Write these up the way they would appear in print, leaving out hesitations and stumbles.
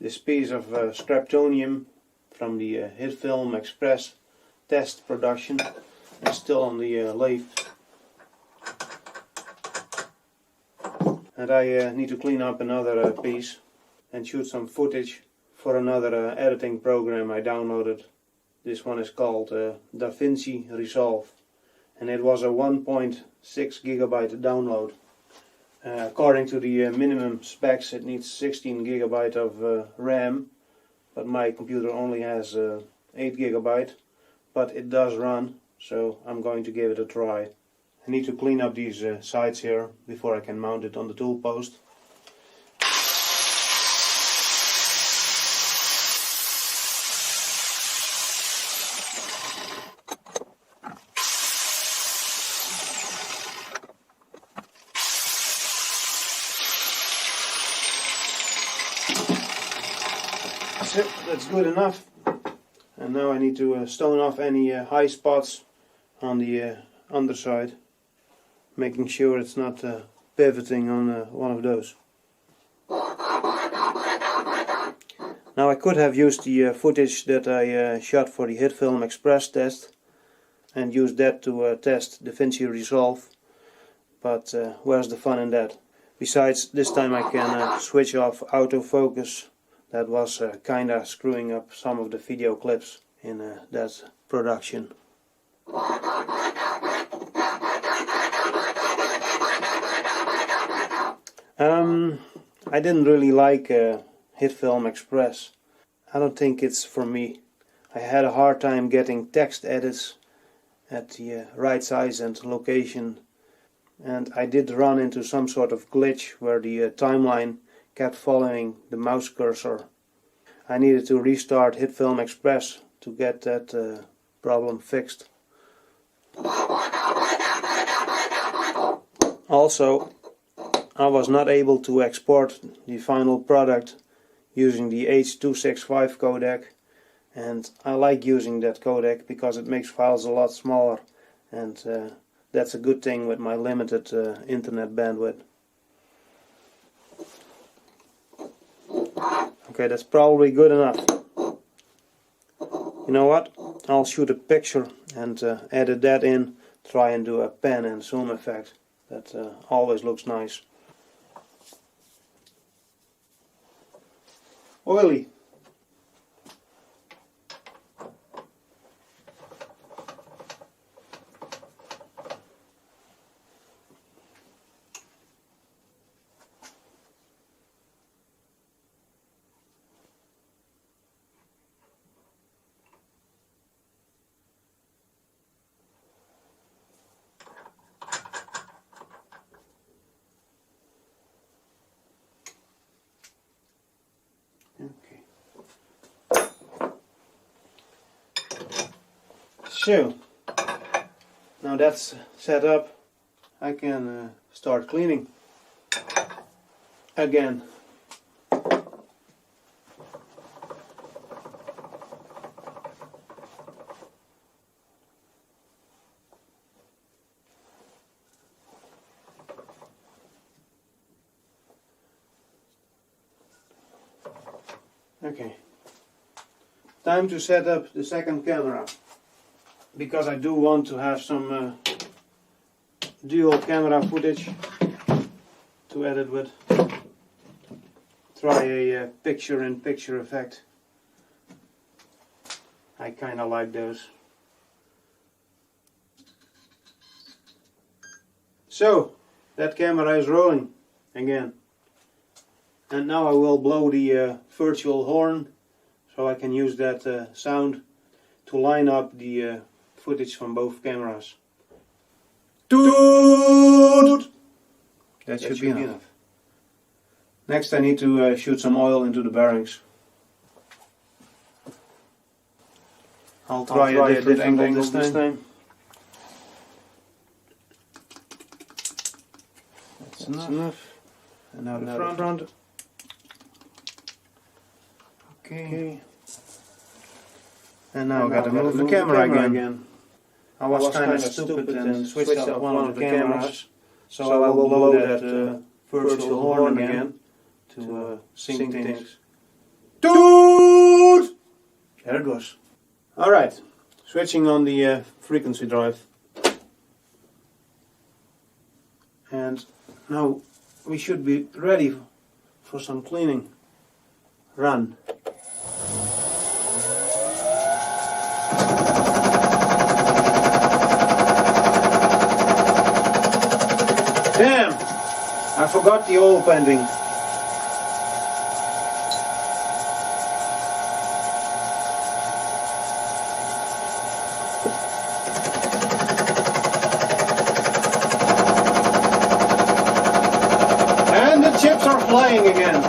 This piece of scraptonium from the HitFilm Express test production is still on the lathe. And I need to clean up another piece and shoot some footage for another editing program I downloaded. This one is called Davince Resolve, and it was a 1.6 gigabyte download. According to the minimum specs, it needs 16 gigabyte of RAM, but my computer only has 8 gigabyte, but it does run, so I'm going to give it a try. I need to clean up these sides here before I can mount it on the tool post. So that's good enough, and now I need to stone off any high spots on the underside, making sure it's not pivoting on one of those. Now I could have used the footage that I shot for the HitFilm Express test and used that to test Davince Resolve, but where's the fun in that? Besides, this time I can switch off autofocus. That was kinda screwing up some of the video clips in that production. I didn't really like HitFilm Express. I don't think it's for me. I had a hard time getting text edits at the right size and location, and I did run into some sort of glitch where the timeline kept following the mouse cursor. I needed to restart HitFilm Express to get that problem fixed. Also, I was not able to export the final product using the H.265 codec, and I like using that codec because it makes files a lot smaller, and that's a good thing with my limited internet bandwidth. Okay, that's probably good enough. You know what? I'll shoot a picture and edit that in, try and do a pan and zoom effect. That always looks nice. Oily. So, now that's set up, I can start cleaning again. Okay, time to set up the second camera, because I do want to have some dual camera footage to edit with. Try a picture-in-picture effect. I kinda like those. So, that camera is rolling again. And now I will blow the virtual horn, so I can use that sound to line up the footage from both cameras. Toot! That should be enough. Next I need to shoot some oil into the bearings. I'll try a different angle this time. That's enough. And now the front. Okay. And now I gotta move the camera again. I was kind of stupid and switched off one of the cameras, so I will blow that virtual horn again to sync things. Toot! There it was. Alright, switching on the frequency drive. And now we should be ready for some cleaning. Run. Damn! I forgot the oil painting. And the chips are flying again.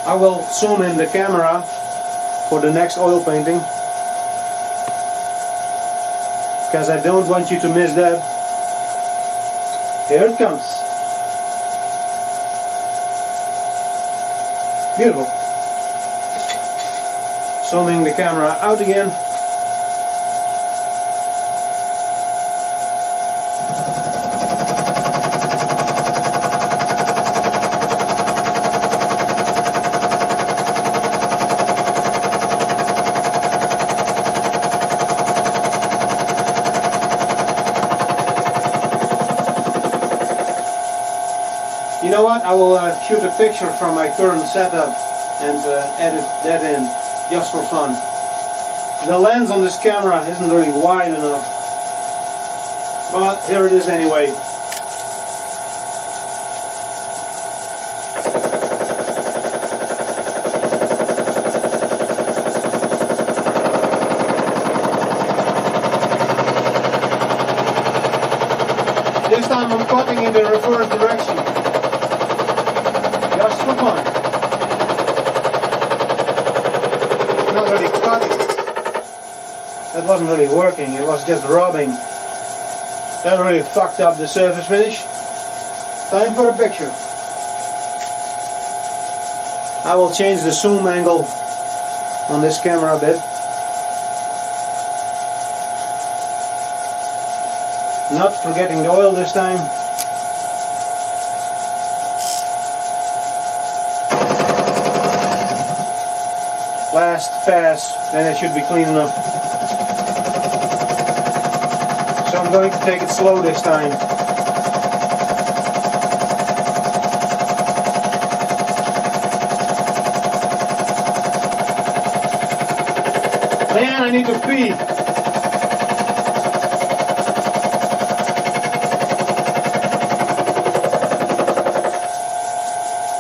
I will zoom in the camera for the next oil painting, because I don't want you to miss that. Here it comes. Beautiful. Zooming the camera out again. You know what, I will shoot a picture from my current setup and edit that in, just for fun. The lens on this camera isn't really wide enough, but here it is anyway. This time I'm cutting in the reverse direction. Just for fun. Not really cutting. That wasn't really working, it was just rubbing. That really fucked up the surface finish. Time for a picture. I will change the zoom angle on this camera a bit. Not forgetting the oil this time. Last pass, then it should be clean enough. So I'm going to take it slow this time. Man, I need to pee.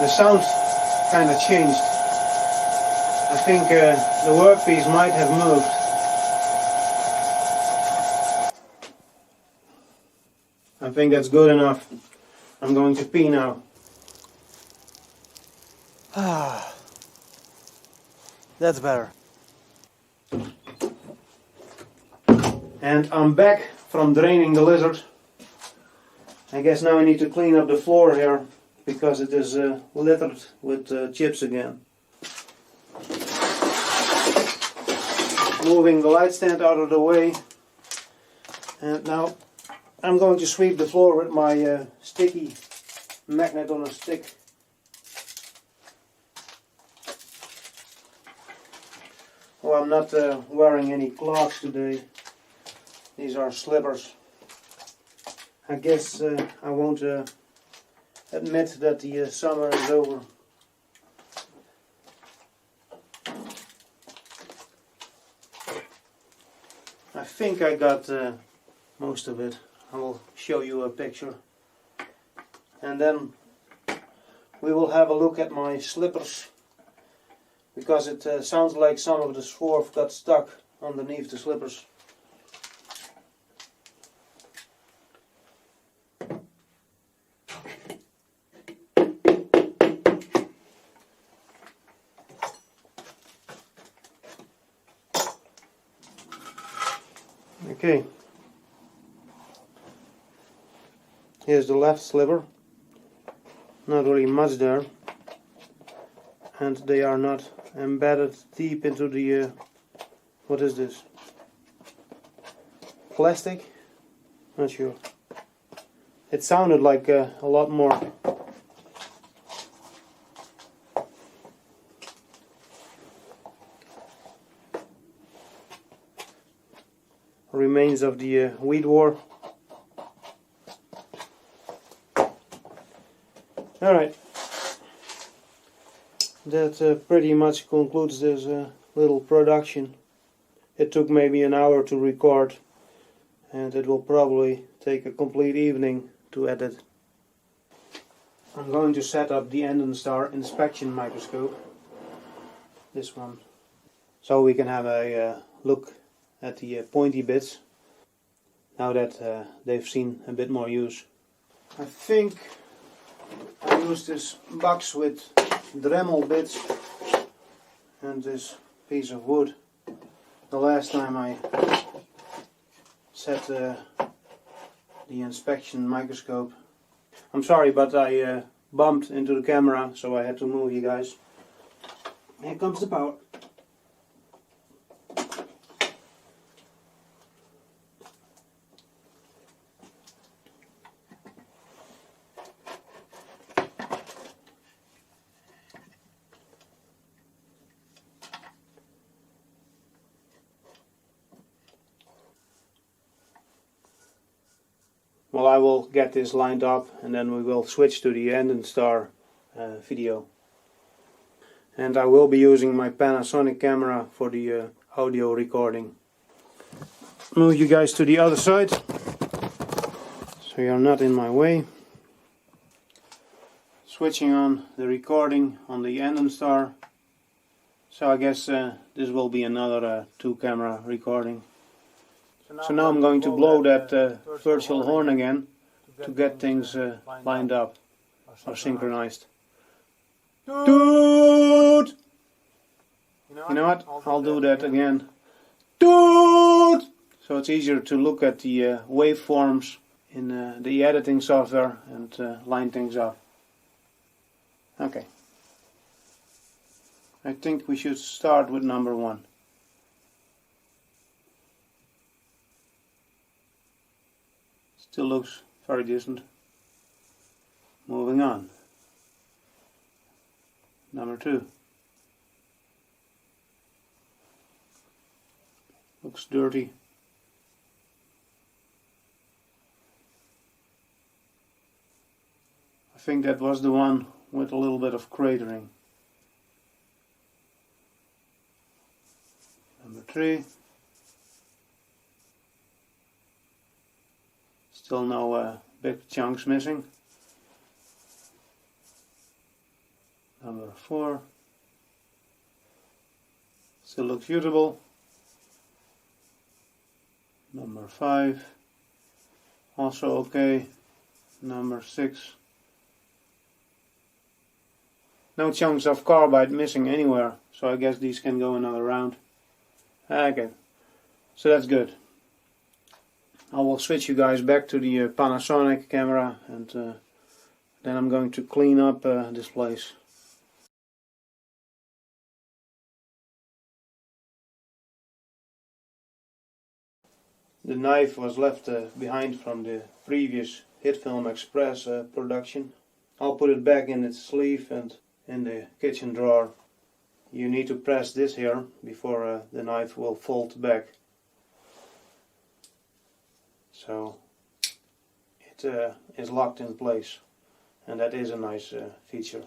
The sound kind of changed. I think the workpiece might have moved. I think that's good enough. I'm going to pee now. Ah, that's better. And I'm back from draining the lizard. I guess now I need to clean up the floor here, because it is littered with chips again. Moving the light stand out of the way, and now I'm going to sweep the floor with my sticky magnet on a stick. Oh, I'm not wearing any clogs today. These are slippers. I guess I won't admit that the summer is over. I think I got most of it. I will show you a picture. And then we will have a look at my slippers, because it sounds like some of the swarf got stuck underneath the slippers. Okay, here's the left slipper, not really much there, and they are not embedded deep into the what is this? Plastic? Not sure. It sounded like a lot more. Remains of the weed war. Alright, that pretty much concludes this little production. It took maybe an hour to record, and it will probably take a complete evening to edit. I'm going to set up the Enden Star inspection microscope, this one, so we can have a look at the pointy bits, now that they've seen a bit more use. I think I used this box with Dremel bits and this piece of wood the last time I set the inspection microscope. I'm sorry, but I bumped into the camera, so I had to move you guys. Here comes the power. Well, I will get this lined up and then we will switch to the Enden Star video. And I will be using my Panasonic camera for the audio recording. Move you guys to the other side, so you're not in my way. Switching on the recording on the Enden Star. So I guess this will be another 2-camera recording. So now I'm going to blow that virtual horn again to get things lined up or synchronized. Toot! You know what? I'll do that again. Toot! So it's easier to look at the waveforms in the editing software and line things up. Okay. I think we should start with number 1. Still looks very decent. Moving on. Number 2. Looks dirty. I think that was the one with a little bit of cratering. Number 3. Still no big chunks missing. Number 4. Still looks usable. Number 5. Also okay. Number 6. No chunks of carbide missing anywhere, so I guess these can go another round. Okay, so that's good. I will switch you guys back to the Panasonic camera, and then I'm going to clean up this place. The knife was left behind from the previous HitFilm Express production. I'll put it back in its sleeve and in the kitchen drawer. You need to press this here before the knife will fold back. So it is locked in place, and that is a nice feature.